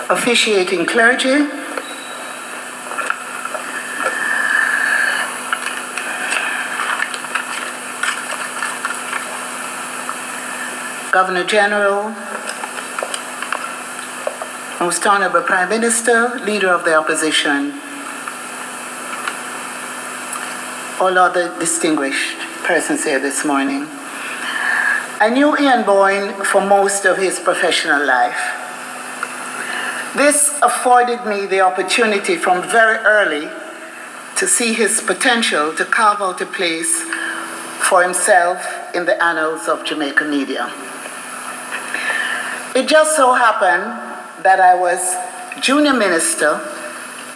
officiating clergy, Governor General, Most Honorable Prime Minister, Leader of the Opposition, all other distinguished persons here this morning. I knew Ian Boyne for most of his professional life. This afforded me the opportunity from very early to see his potential to carve out a place for himself in the annals of Jamaican media. It just so happened that I was junior minister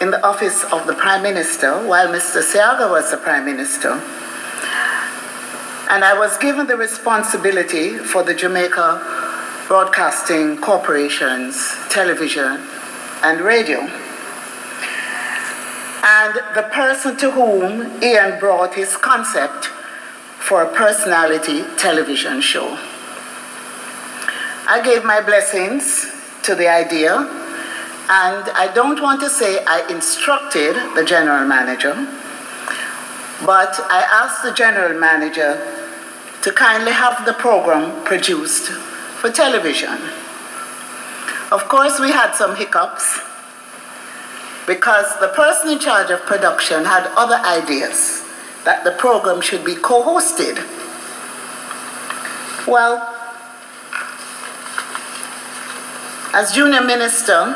in the office of the Prime Minister while Mr. Seaga was the Prime Minister. And I was given the responsibility for the Jamaica Broadcasting Corporation's television and radio. And the person to whom Ian brought his concept for a personality television show. I gave my blessings to the idea, and I don't want to say I instructed the general manager, but I asked the general manager to kindly have the program produced for television. Of course, we had some hiccups because the person in charge of production had other ideas that the program should be co-hosted. Well, as junior minister,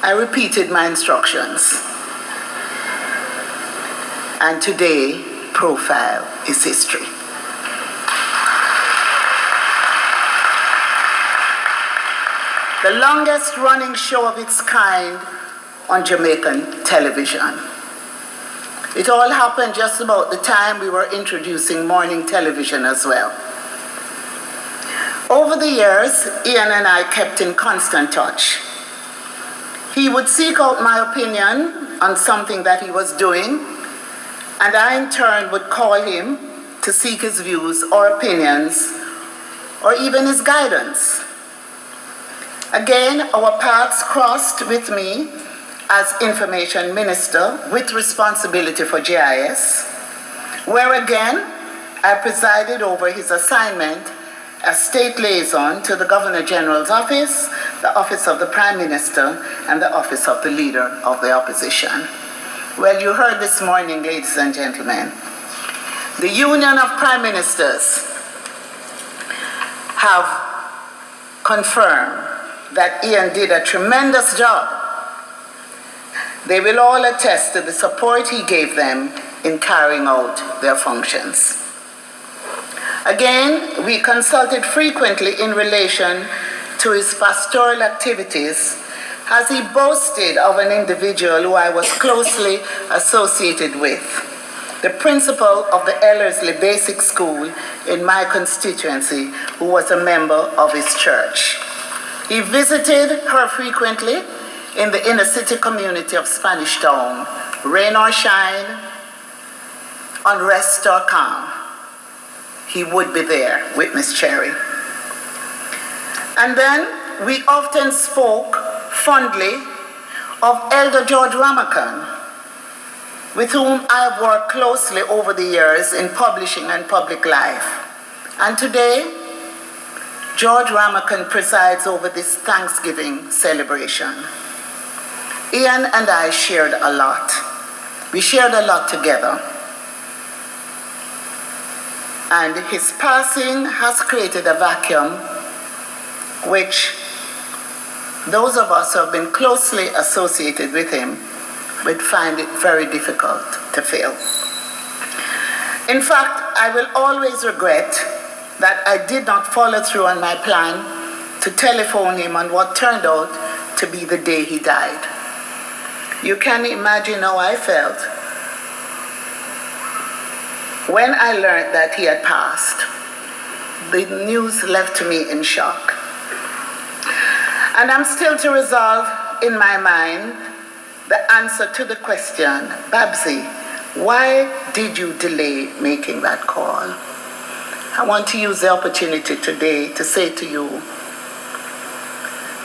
I repeated my instructions. And today, Profile is history. The longest running show of its kind on Jamaican television. It all happened just about the time we were introducing morning television as well. Over the years, Ian and I kept in constant touch. He would seek out my opinion on something that he was doing, and I in turn would call him to seek his views or opinions, or even his guidance. Again, our paths crossed with me as Information Minister with responsibility for GIS, where again, I presided over his assignment as State Liaison to the Governor General's Office, the Office of the Prime Minister, and the Office of the Leader of the Opposition. Well, you heard this morning, ladies and gentlemen, the Union of Prime Ministers have confirmed that Ian did a tremendous job. They will all attest to the support he gave them in carrying out their functions. Again, we consulted frequently in relation to his pastoral activities, as he boasted of an individual who I was closely associated with, the principal of the Ellerslie Basic School in my constituency, who was a member of his church. He visited her frequently in the inner city community of Spanish Town, rain or shine, unrest or calm. He would be there with Miss Cherry. And then we often spoke fondly of Elder George Ramakan, with whom I have worked closely over the years in publishing and public life. And today, George Ramakan presides over this Thanksgiving celebration. Ian and I shared a lot. We shared a lot together. And his passing has created a vacuum which those of us who have been closely associated with him would find it very difficult to fill. In fact, I will always regret that I did not follow through on my plan to telephone him on what turned out to be the day he died. You can imagine how I felt when I learned that he had passed. The news left me in shock. And I'm still to resolve in my mind the answer to the question, Babsy, why did you delay making that call? I want to use the opportunity today to say to you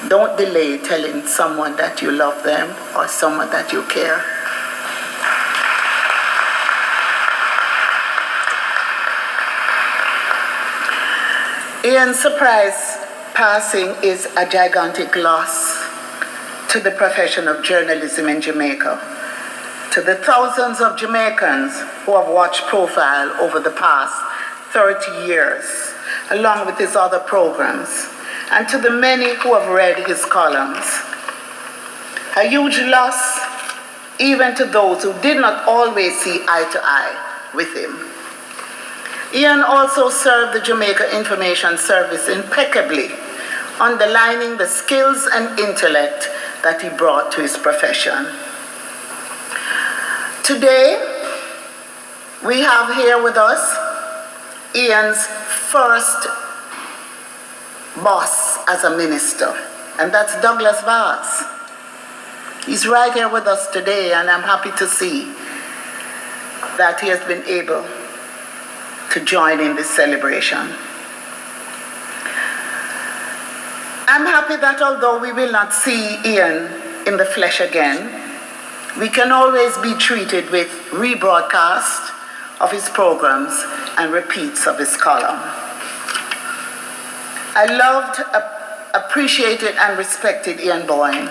Don't delay telling someone that you love them or someone that you care. Ian's surprise passing is a gigantic loss to the profession of journalism in Jamaica, to the thousands of Jamaicans who have watched Profile over the past 30 years, along with his other programs, and to the many who have read his columns. A huge loss even to those who did not always see eye to eye with him. Ian also served the Jamaica Information Service impeccably, underlining the skills and intellect that he brought to his profession. Today, we have here with us Ian's first boss as a minister, and that's Douglas Vaz. He's right here with us today, and I'm happy to see that he has been able to join in this celebration. I'm happy that although we will not see Ian in the flesh again, we can always be treated with rebroadcast of his programs and repeats of his column. I loved, appreciated, and respected Ian Boyne.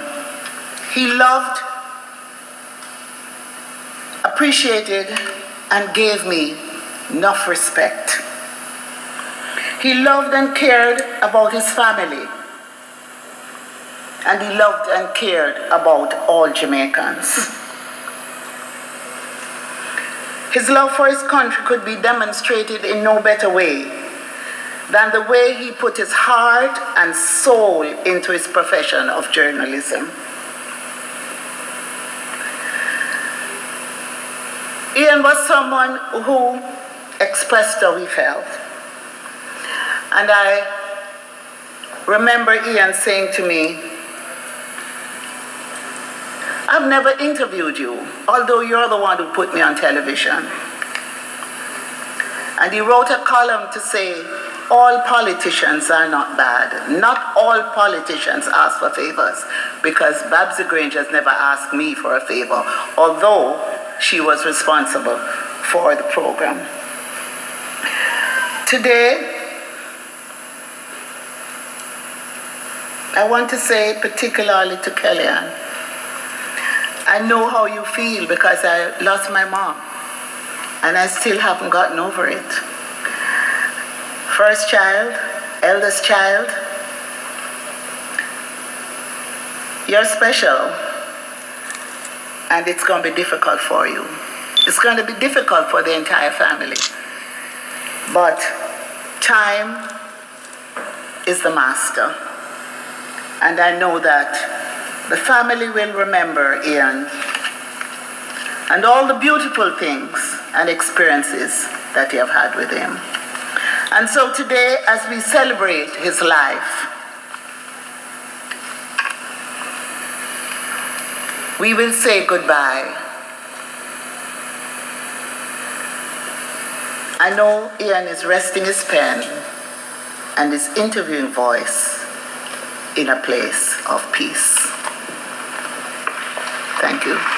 He loved, appreciated, and gave me enough respect. He loved and cared about his family, and he loved and cared about all Jamaicans. His love for his country could be demonstrated in no better way than the way he put his heart and soul into his profession of journalism. Ian was someone who expressed how he felt. And I remember Ian saying to me, I've never interviewed you, although you're the one who put me on television. And he wrote a column to say, all politicians are not bad. Not all politicians ask for favors, because Babsy Grange has never asked me for a favor, although she was responsible for the program. Today, I want to say particularly to Kellyanne, I know how you feel because I lost my mom and I still haven't gotten over it. First child, eldest child, you're special and it's going to be difficult for you. It's going to be difficult for the entire family. But time is the master. And I know that the family will remember Ian and all the beautiful things and experiences that you have had with him. And so today, as we celebrate his life, we will say goodbye. I know Ian is resting his pen and his interviewing voice in a place of peace. Thank you.